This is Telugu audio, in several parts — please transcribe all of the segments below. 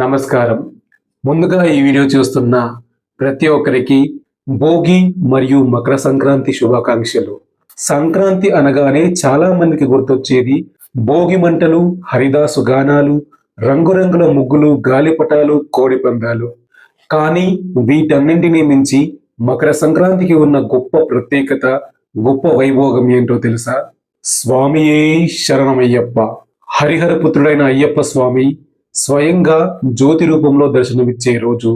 నమస్కారం. ముందుగా ఈ వీడియో చూస్తున్న ప్రతి ఒక్కరికి భోగి మరియు మకర సంక్రాంతి శుభాకాంక్షలు. సంక్రాంతి అనగానే చాలా మందికి గుర్తొచ్చేది భోగి మంటలు, హరిదాసు గానాలు, రంగురంగుల ముగ్గులు, గాలిపటాలు, కోడి పందాలు. కానీ వీటన్నింటినీ మించి మకర సంక్రాంతికి ఉన్న గొప్ప ప్రత్యేకత, గొప్ప వైభోగం ఏంటో తెలుసా? స్వామియే శరణమయ్యప్ప. హరిహర పుత్రుడైన అయ్యప్ప స్వామి స్వయంగా జ్యోతి రూపంలో దర్శనమిచ్చే రోజు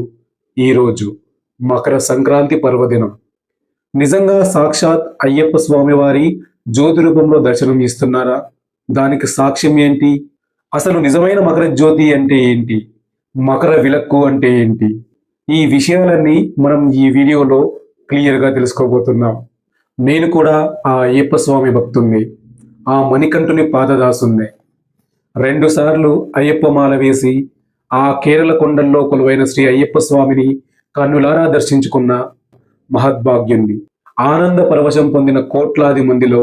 ఈ రోజు, మకర సంక్రాంతి పర్వదినం. నిజంగా సాక్షాత్ అయ్యప్ప స్వామి వారి జ్యోతి రూపంలో దర్శనం ఇస్తున్నారా? దానికి సాక్ష్యం ఏంటి? అసలు నిజమైన మకర జ్యోతి అంటే ఏంటి? మకర విలక్కు అంటే ఏంటి? ఈ విషయాలన్నీ మనం ఈ వీడియోలో క్లియర్గా తెలుసుకోబోతున్నాం. నేను కూడా ఆ అయ్యప్ప స్వామి భక్తుణ్ణి, ఆ మణికంఠుని పాదదాసుణ్ణి. 2 సార్లు అయ్యప్ప మాల వేసి ఆ కేరళ కొండల్లో కొలువైన శ్రీ అయ్యప్ప స్వామిని కన్నులారా దర్శించుకున్న మహద్భాగ్యుణ్ణి. ఆనంద పరవశం పొందిన కోట్లాది మందిలో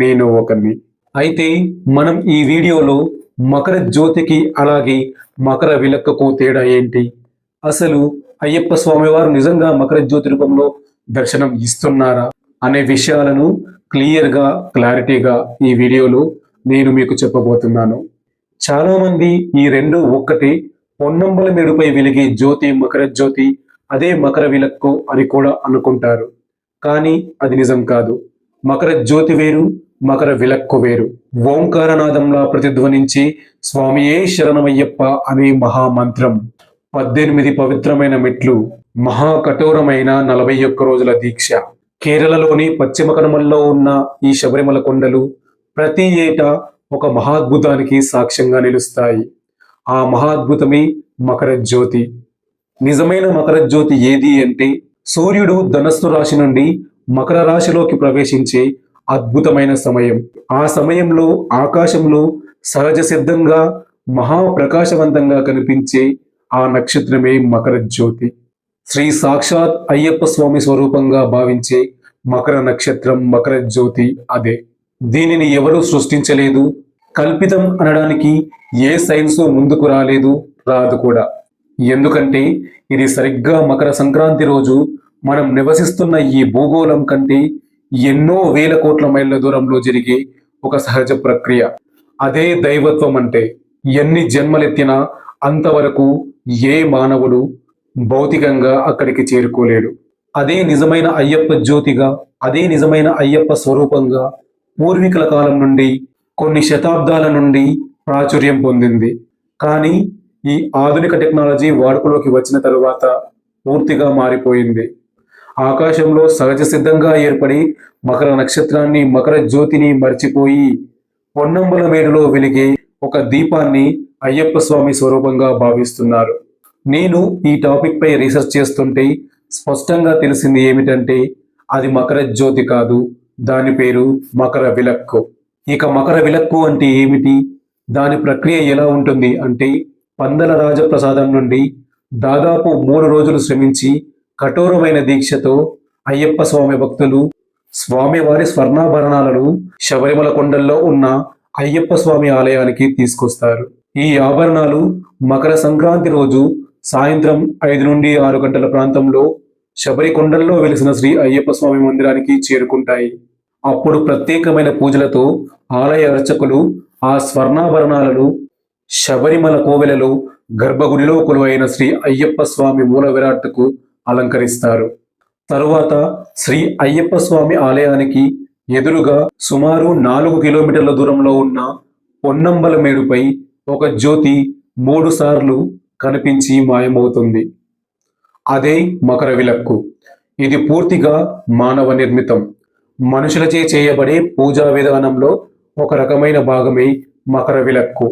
నేను ఒకరిని. అయితే మనం ఈ వీడియోలో మకర జ్యోతికి అలాగే మకర విలక్కకు తేడా ఏంటి, అసలు అయ్యప్ప స్వామి వారు నిజంగా మకర జ్యోతి రూపంలో దర్శనం ఇస్తున్నారా అనే విషయాలను క్లారిటీగా ఈ వీడియోలో నేను మీకు చెప్పబోతున్నాను. చాలా మంది ఈ రెండు ఒక్కటి, పొన్నంబల మేడుపై వెలిగే జ్యోతి మకర జ్యోతి, అదే మకర విలక్కు అని కూడా అనుకుంటారు. కానీ అది నిజం కాదు. మకర జ్యోతి వేరు, మకర విలక్కు వేరు. ఓంకారనాదంలా ప్రతిధ్వనించి స్వామియే శరణమయ్యప్ప అనే మహామంత్రం, 18 పవిత్రమైన మెట్లు, మహా కఠోరమైన 41 రోజుల దీక్ష. కేరళలోని పశ్చిమ కనుమల్లో ఉన్న ఈ శబరిమల కొండలు ప్రతి ఏటా ఒక మహాద్భుతానికి సాక్ష్యంగా నిలుస్తాయి. ఆ మహాద్భుతమే మకర జ్యోతి. నిజమైన మకర జ్యోతి ఏది అంటే, సూర్యుడు ధనస్సు రాశి నుండి మకర రాశిలోకి ప్రవేశించే అద్భుతమైన సమయం. ఆ సమయంలో ఆకాశంలో సహజ సిద్ధంగా మహాప్రకాశవంతంగా కనిపించే ఆ నక్షత్రమే మకర జ్యోతి. శ్రీ సాక్షాత్ అయ్యప్ప స్వామి స్వరూపంగా భావించే మకర నక్షత్రం, మకర జ్యోతి అదే. దీనిని ఎవరూ సృష్టించలేదు, కల్పితం అనడానికి ఏ సైన్సు ముందుకు రాదు కూడా. ఎందుకంటే ఇది సరిగ్గా మకర సంక్రాంతి రోజు మనం నివసిస్తున్న ఈ భూగోళం కంటే ఎన్నో వేల కోట్ల మైళ్ళ దూరంలో జరిగే ఒక సహజ ప్రక్రియ. అదే దైవత్వం అంటే. ఎన్ని జన్మలెత్తినా అంతవరకు ఏ మానవుడు భౌతికంగా అక్కడికి చేరుకోలేడు. అదే నిజమైన అయ్యప్ప జ్యోతిగా, అదే నిజమైన అయ్యప్ప స్వరూపంగా పూర్వీకుల కాలం నుండి, కొన్ని శతాబ్దాల నుండి ప్రాచుర్యం పొందింది. కానీ ఈ ఆధునిక టెక్నాలజీ వాడుకలోకి వచ్చిన తరువాత పూర్తిగా మారిపోయింది. ఆకాశంలో సహజ సిద్ధంగా ఏర్పడి మకర నక్షత్రాన్ని, మకర జ్యోతిని మర్చిపోయి పొన్నంబల మేడులో వెలిగే ఒక దీపాన్ని అయ్యప్ప స్వామి స్వరూపంగా భావిస్తున్నారు. నేను ఈ టాపిక్ పై రీసెర్చ్ చేస్తుంటే స్పష్టంగా తెలిసింది ఏమిటంటే, అది మకర జ్యోతి కాదు, దాని పేరు మకర విలక్కు. ఇక మకర విలక్కు అంటే ఏమిటి, దాని ప్రక్రియ ఎలా ఉంటుంది అంటే, పందల రాజప్రసాదం నుండి దాదాపు 3 రోజులు శ్రమించి కఠోరమైన దీక్షతో అయ్యప్ప స్వామి భక్తులు స్వామివారి స్వర్ణాభరణాలను శబరిమల కొండల్లో ఉన్న అయ్యప్ప స్వామి ఆలయానికి తీసుకొస్తారు. ఈ ఆభరణాలు మకర సంక్రాంతి రోజు సాయంత్రం 5 నుండి 6 గంటల ప్రాంతంలో శబరి కొండల్లో వెలిసిన శ్రీ అయ్యప్ప స్వామి మందిరానికి చేరుకుంటాయి. అప్పుడు ప్రత్యేకమైన పూజలతో ఆలయ అర్చకులు ఆ స్వర్ణాభరణాలను శబరిమల కోవెలలో గర్భగుడిలో కొలువైన శ్రీ అయ్యప్ప స్వామి మూల విరాట్కు అలంకరిస్తారు. తరువాత శ్రీ అయ్యప్ప స్వామి ఆలయానికి ఎదురుగా సుమారు 4 కిలోమీటర్ల దూరంలో ఉన్న పొన్నంబల మేడుపై ఒక జ్యోతి 3 సార్లు కనిపించి మాయమవుతుంది. అదే మకర విలక్కు. ఇది పూర్తిగా మానవ నిర్మితం. మనుషులచే చేయబడే పూజా విధానంలో ఒక రకమైన భాగమే మకర విలక్కు.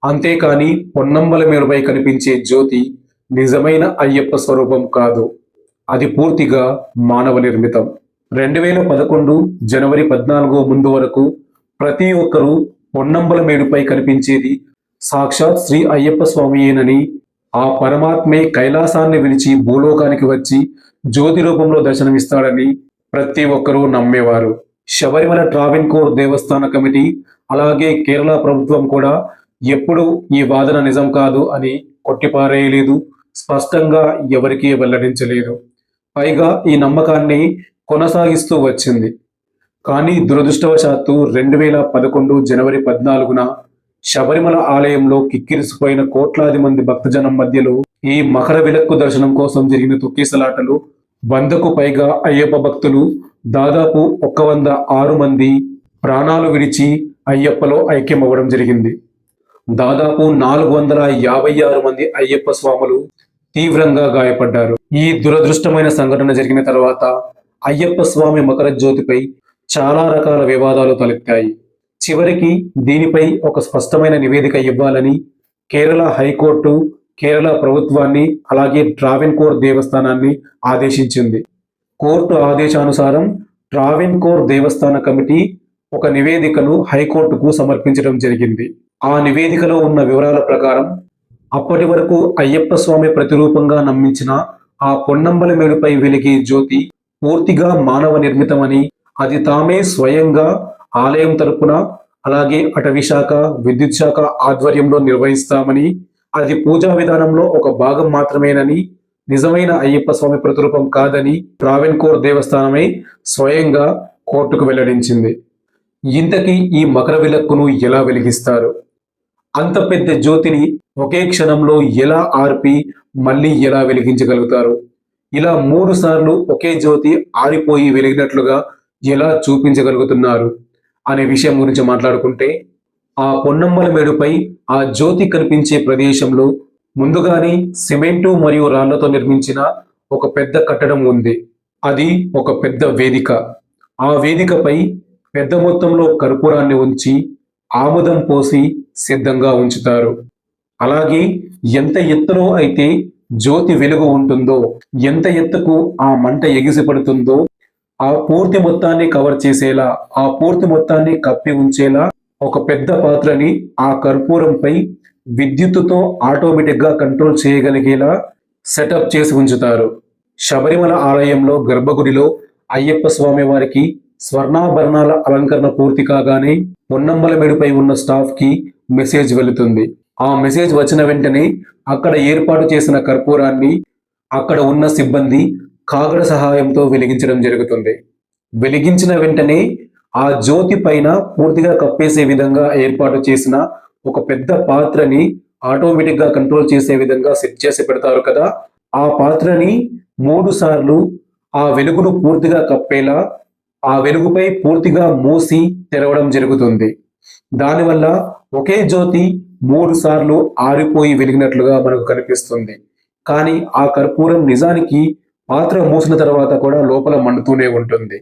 అంతేకాని పొన్నంబల మేడుపై కనిపించే జ్యోతి నిజమైన అయ్యప్ప స్వరూపం కాదు. అది పూర్తిగా మానవ నిర్మితం. 2011 జనవరి 14 ముందు వరకు ప్రతి ఒక్కరూ పొన్నంబల మేడుపై కనిపించేది సాక్షాత్ శ్రీ అయ్యప్ప స్వామియేనని, ఆ పరమాత్మే కైలాసాన్ని విడిచి భూలోకానికి వచ్చి జ్యోతి రూపంలో దర్శనమిస్తాడని ప్రతి ఒక్కరూ నమ్మేవారు. శబరిమల ట్రావెన్కోర్ దేవస్థాన కమిటీ అలాగే కేరళ ప్రభుత్వం కూడా ఎప్పుడు ఈ వాదన నిజం కాదు అని కొట్టిపారేయలేదు, స్పష్టంగా ఎవరికీ వెల్లడించలేదు. పైగా ఈ నమ్మకాన్ని కొనసాగిస్తూ వచ్చింది. కానీ దురదృష్టవశాత్తు 2011 జనవరి 14న శబరిమల ఆలయంలో కిక్కిరిసిపోయిన కోట్లాది మంది భక్తజనం మధ్యలో ఈ మకర విలక్కు దర్శనం కోసం జరిగిన తొక్కిసలాటలు 100కు పైగా అయ్యప్ప భక్తులు, దాదాపు 106 మంది ప్రాణాలు విడిచి అయ్యప్పలో ఐక్యమవ్వడం జరిగింది. దాదాపు 456 మంది అయ్యప్ప స్వాములు తీవ్రంగా గాయపడ్డారు. ఈ దురదృష్టమైన సంఘటన జరిగిన తర్వాత అయ్యప్ప స్వామి మకర జ్యోతిపై చాలా రకాల వివాదాలు తలెత్తాయి. చివరికి దీనిపై ఒక స్పష్టమైన నివేదిక ఇవ్వాలని కేరళ హైకోర్టు కేరళ ప్రభుత్వాన్ని అలాగే ట్రావెన్కోర్ దేవస్థానాన్ని ఆదేశించింది. కోర్టు ఆదేశానుసారం ట్రావెన్కోర్ దేవస్థాన కమిటీ ఒక నివేదికను హైకోర్టుకు సమర్పించడం జరిగింది. ఆ నివేదికలో ఉన్న వివరాల ప్రకారం అప్పటి వరకు అయ్యప్ప స్వామి ప్రతిరూపంగా నమ్మించిన ఆ పొన్నంబలమేడుపై వెలిగే జ్యోతి పూర్తిగా మానవ నిర్మితమని, అది తామే స్వయంగా ఆలయం తరపున అలాగే అటవీ శాఖ, విద్యుత్ శాఖ ఆధ్వర్యంలో నిర్వహిస్తామని, అది పూజా విధానంలో ఒక భాగం మాత్రమేనని, నిజమైన అయ్యప్ప స్వామి ప్రతిరూపం కాదని ట్రావెన్కోర్ దేవస్థానమే స్వయంగా కోర్టుకు వెల్లడించింది. ఇంతకీ ఈ మకర విలక్కును ఎలా వెలిగిస్తారు? అంత పెద్ద జ్యోతిని ఒకే క్షణంలో ఎలా ఆర్పి మళ్ళీ ఎలా వెలిగించగలుగుతారు? ఇలా 3 సార్లు ఒకే జ్యోతి ఆరిపోయి వెలిగినట్లుగా ఎలా చూపించగలుగుతున్నారు అనే విషయం గురించి మాట్లాడుకుంటే, ఆ పొన్నమ్మలమేడుపై ఆ జ్యోతి కనిపించే ప్రదేశంలో ముందుగానే సిమెంటు మరియు రాళ్లతో నిర్మించిన ఒక పెద్ద కట్టడం ఉంది. అది ఒక పెద్ద వేదిక. ఆ వేదికపై పెద్ద మొత్తంలో కర్పూరాన్ని ఉంచి ఆముదం పోసి సిద్ధంగా ఉంచుతారు. అలాగే ఎంత ఎత్తులో అయితే జ్యోతి వెలుగు ఉంటుందో, ఎంత ఎత్తుకు ఆ మంట ఎగిసిపడుతుందో, ఆ పూర్తి మొత్తాన్ని కవర్ చేసేలా, ఆ పూర్తి మొత్తాన్ని కప్పి ఉంచేలా ఒక పెద్ద పాత్రని ఆ కర్పూరంపై విద్యుత్తుతో ఆటోమేటిక్గా కంట్రోల్ చేయగలిగేలా సెటప్ చేసి ఉంచుతారు. శబరిమల ఆలయంలో గర్భగుడిలో అయ్యప్ప స్వామి వారికి స్వర్ణాభరణాల అలంకరణ పూర్తి కాగానే పొన్నంబలమేడుపై ఉన్న స్టాఫ్ కి మెసేజ్ వెళుతుంది. ఆ మెసేజ్ వచ్చిన వెంటనే అక్కడ ఏర్పాటు చేసిన కర్పూరాన్ని అక్కడ ఉన్న సిబ్బంది కాగడ సహాయంతో వెలిగించడం జరుగుతుంది. వెలిగించిన వెంటనే ఆ జ్యోతి పైన పూర్తిగా కప్పేసే విధంగా ఏర్పాటు చేసిన ఒక పెద్ద పాత్రని ఆటోమేటిక్ గా కంట్రోల్ చేసే విధంగా సెట్ చేసి పెడతారు కదా, ఆ పాత్రని 3 సార్లు ఆ వెలుగును పూర్తిగా కప్పేలా ఆ వెలుగుపై పూర్తిగా మూసి తెరవడం జరుగుతుంది. దానివల్ల ఒకే జ్యోతి 3 సార్లు ఆరిపోయి వెలిగినట్లుగా మనకు కనిపిస్తుంది. కానీ ఆ కర్పూరం నిజానికి పాత్ర మూసిన తర్వాత కూడా లోపల మండుతూనే ఉంటుంది.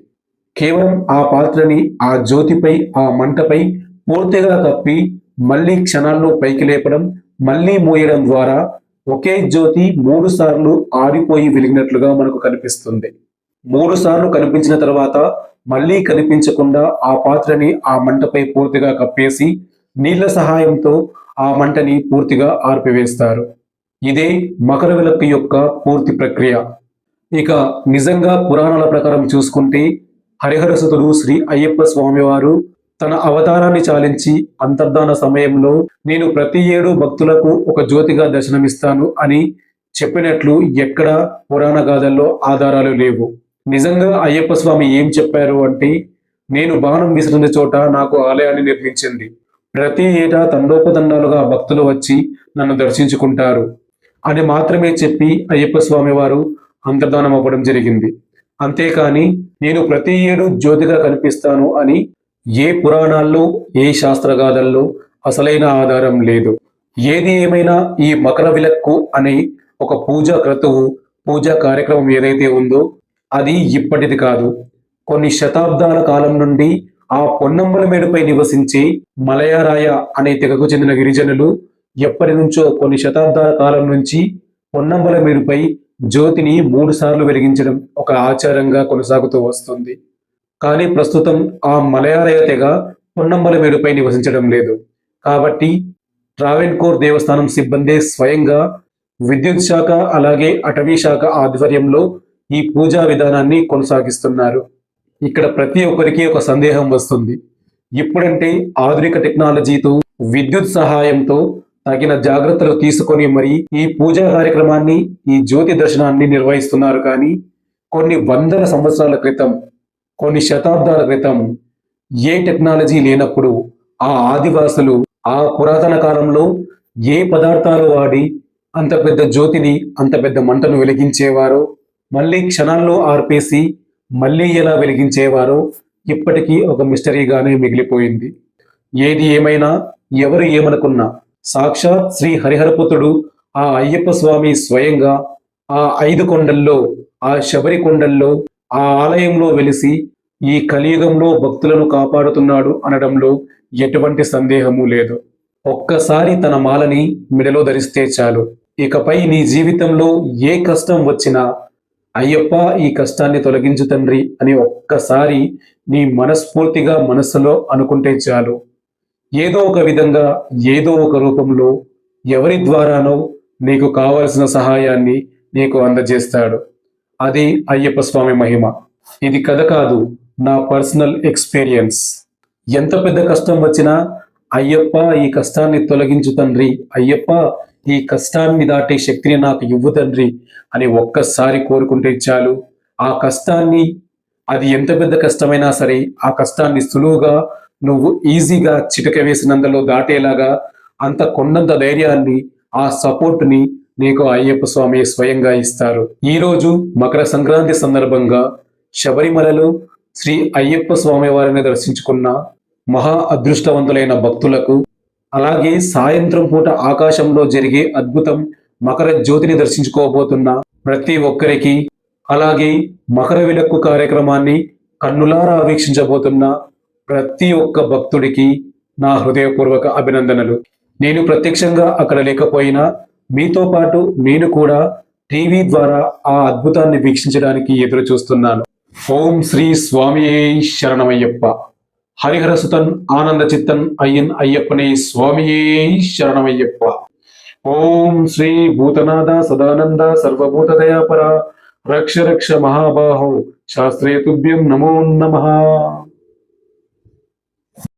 కేవలం ఆ పాత్రని ఆ జ్యోతిపై ఆ మంటపై పూర్తిగా కప్పి మళ్ళీ క్షణాల్లో పైకి లేపడం, మళ్ళీ మూయడం ద్వారా ఒకే జ్యోతి 3 సార్లు ఆరిపోయి వెలిగినట్లుగా మనకు కనిపిస్తుంది. 3 సార్లు కనిపించిన తర్వాత మళ్ళీ కనిపించకుండా ఆ పాత్రని ఆ మంటపై పూర్తిగా కప్పేసి నీళ్ల సహాయంతో ఆ మంటని పూర్తిగా ఆర్పివేస్తారు. ఇదే మకర విలక్కు యొక్క పూర్తి ప్రక్రియ. ఇక నిజంగా పురాణాల ప్రకారం చూసుకుంటే, హరిహరసుతుడు శ్రీ అయ్యప్ప స్వామివారు తన అవతారాన్ని చాలించి అంతర్ధాన సమయంలో నేను ప్రతి ఏడు భక్తులకు ఒక జ్యోతిగా దర్శనమిస్తాను అని చెప్పినట్లు ఎక్కడ పురాణ గాథల్లో ఆధారాలు లేవు. నిజంగా అయ్యప్ప స్వామి ఏం చెప్పారు అంటే, నేను బాణం విసిరిన చోట నాకు ఆలయాన్ని నిర్మించింది, ప్రతి ఏటా తండోపతండాలుగా భక్తులు వచ్చి నన్ను దర్శించుకుంటారు అని మాత్రమే చెప్పి అయ్యప్ప స్వామి వారు అంతర్ధానం అవ్వడం జరిగింది. అంతేకాని నేను ప్రతి ఏడు జ్యోతిగా కనిపిస్తాను అని ఏ పురాణాల్లో ఏ శాస్త్రగాథల్లో అసలైన ఆధారం లేదు. ఏది ఏమైనా ఈ మకర విలక్కు అనే ఒక పూజా క్రతువు, పూజా కార్యక్రమం ఏదైతే ఉందో అది ఇప్పటిది కాదు. కొన్ని శతాబ్దాల కాలం నుండి ఆ పొన్నంబలమేడుపై నివసించే మలయారాయ అనే తెగకు చెందిన గిరిజనులు ఎప్పటి నుంచో కొన్ని శతాబ్దాల కాలం నుంచి పొన్నంబలమేడుపై జ్యోతిని 3 సార్లు వెలిగించడం ఒక ఆచారంగా కొనసాగుతూ వస్తుంది. కానీ ప్రస్తుతం ఆ మలయారాయ తెగ పొన్నంబలమేడుపై నివసించడం లేదు. కాబట్టి ట్రావెన్కోర్ దేవస్థానం సిబ్బంది స్వయంగా విద్యుత్ శాఖ అలాగే అటవీ శాఖ ఆధ్వర్యంలో ఈ పూజా విధానాన్ని కొనసాగిస్తున్నారు. ఇక్కడ ప్రతి ఒక్కరికి ఒక సందేహం వస్తుంది. ఇప్పుడంటే ఆధునిక టెక్నాలజీతో విద్యుత్ సహాయంతో తగిన జాగ్రత్తలు తీసుకొని మరి ఈ పూజా కార్యక్రమాన్ని, ఈ జ్యోతి దర్శనాన్ని నిర్వహిస్తున్నారు. కానీ కొన్ని వందల సంవత్సరాల క్రితం, కొన్ని శతాబ్దాల క్రితం ఏ టెక్నాలజీ లేనప్పుడు ఆ ఆదివాసులు ఆ పురాతన కాలంలో ఏ పదార్థాలు వాడి అంత పెద్ద జ్యోతిని, అంత పెద్ద మంటను వెలిగించేవారో, మళ్ళీ క్షణాల్లో ఆర్పేసి మళ్ళీ ఎలా వెలిగించేవారో ఇప్పటికీ ఒక మిస్టరీగానే మిగిలిపోయింది. ఏది ఏమైనా, ఎవరు ఏమనుకున్నా, సాక్షాత్ శ్రీ హరిహరపుత్రుడు ఆ అయ్యప్ప స్వామి స్వయంగా ఆ 5 కొండల్లో, ఆ శబరి కొండల్లో, ఆ ఆలయంలో వెలిసి ఈ కలియుగంలో భక్తులను కాపాడుతున్నాడు అనడంలో ఎటువంటి సందేహము లేదు. ఒక్కసారి తన మాలని మెడలో ధరిస్తే చాలు, ఇకపై నీ జీవితంలో ఏ కష్టం వచ్చినా అయ్యప్ప ఈ కష్టాన్ని తొలగించు తండ్రి అని ఒక్కసారి నీ మనస్ఫూర్తిగా మనస్సులో అనుకుంటే చాలు, ఏదో ఒక విధంగా, ఏదో ఒక రూపంలో, ఎవరి ద్వారానో నీకు కావలసిన సహాయాన్ని నీకు అందజేస్తాడు. అది అయ్యప్ప స్వామి మహిమ. ఇది కథ కాదు, నా పర్సనల్ ఎక్స్పీరియన్స్. ఎంత పెద్ద కష్టం వచ్చినా అయ్యప్ప ఈ కష్టాన్ని తొలగించు తండ్రి, అయ్యప్ప ఈ కష్టాన్ని దాటే శక్తిని నాకు ఇవ్వు తండ్రి అని ఒక్కసారి కోరుకుంటే చాలు, ఆ కష్టాన్ని, అది ఎంత పెద్ద కష్టమైనా సరే, ఆ కష్టాన్ని సులువుగా నువ్వు ఈజీగా చిటిక వేసినంతలో దాటేలాగా అంత కొండంత ధైర్యాన్ని, ఆ సపోర్ట్ని నీకు అయ్యప్ప స్వామి స్వయంగా ఇస్తారు. ఈరోజు మకర సంక్రాంతి సందర్భంగా శబరిమలలో శ్రీ అయ్యప్ప స్వామి వారిని దర్శించుకున్న మహా అదృష్టవంతులైన భక్తులకు, అలాగే సాయంత్రం పూట ఆకాశంలో జరిగే అద్భుతం మకర జ్యోతిని దర్శించుకోబోతున్న ప్రతి ఒక్కరికి, అలాగే మకర విలక్కు కార్యక్రమాన్ని కన్నులారా వీక్షించబోతున్న ప్రతి ఒక్క భక్తుడికి నా హృదయపూర్వక అభినందనలు. నేను ప్రత్యక్షంగా అక్కడ లేకపోయినా మీతో పాటు నేను కూడా టీవీ ద్వారా ఆ అద్భుతాన్ని వీక్షించడానికి ఎదురు చూస్తున్నాను. ఓం శ్రీ స్వామియే శరణమయ్యప్ప. హరిహరసుతన్ ఆనంద చిత్తన్ అయ్యన్ అయ్యప్పనే స్వామియే శరణమయ్యప్ప. ఓం శ్రీ భూతనాథ సదానంద సర్వభూత దయాపర రక్ష రక్ష మహాబాహో శాస్త్రే తుభ్యం నమో నమః.